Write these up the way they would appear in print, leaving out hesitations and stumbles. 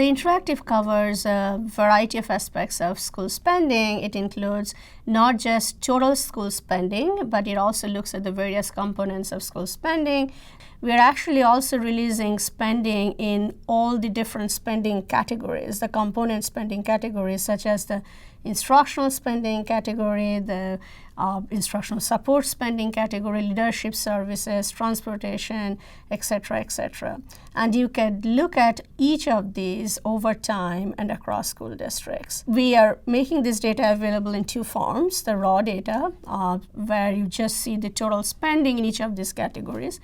The interactive covers a variety of aspects of school spending. It includes not just total school spending, but it also looks at the various components of school spending. We are actually also releasing spending in all the different spending categories, the component spending categories, such as the instructional spending category, the instructional support spending category, leadership services, transportation, etc., etc. And you can look at each of these over time and across school districts. We are making this data available in two forms: the raw data, where you just see the total spending in each of these categories.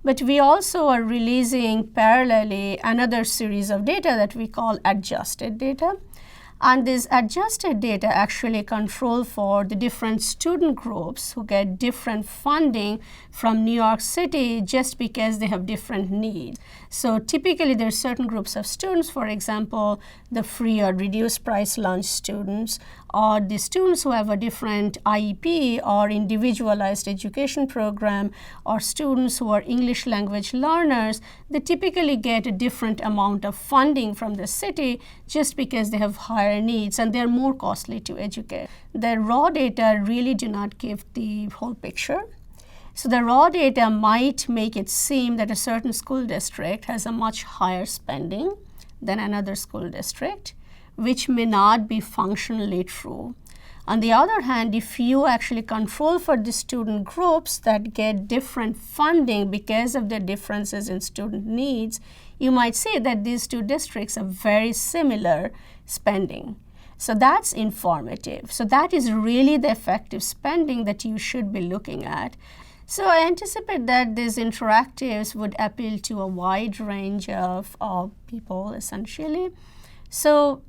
But we also are releasing parallelly another series of data that we call adjusted data. And this adjusted data actually control for the different student groups who get different funding from New York City just because they have different needs. So typically there are certain groups of students, for example, the free or reduced price lunch students, or the students who have a different IEP or individualized education program, or students who are English language learners. They typically get a different amount of funding from the city just because they have higher needs and they're more costly to educate. The raw data really do not give the whole picture. So the raw data might make it seem that a certain school district has a much higher spending than another school district, which may not be functionally true. On the other hand, if you actually control for the student groups that get different funding because of the differences in student needs, you might see that these two districts have very similar spending. So that's informative. So that is really the effective spending that you should be looking at. So I anticipate that these interactives would appeal to a wide range of people, essentially. So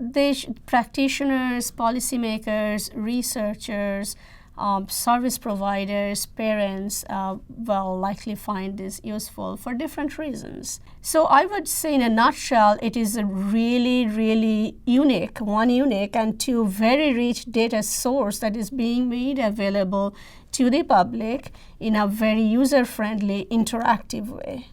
practitioners, policymakers, researchers, service providers, parents will likely find this useful for different reasons. So I would say in a nutshell, it is a really, really unique and two very rich data source that is being made available to the public in a very user-friendly, interactive way.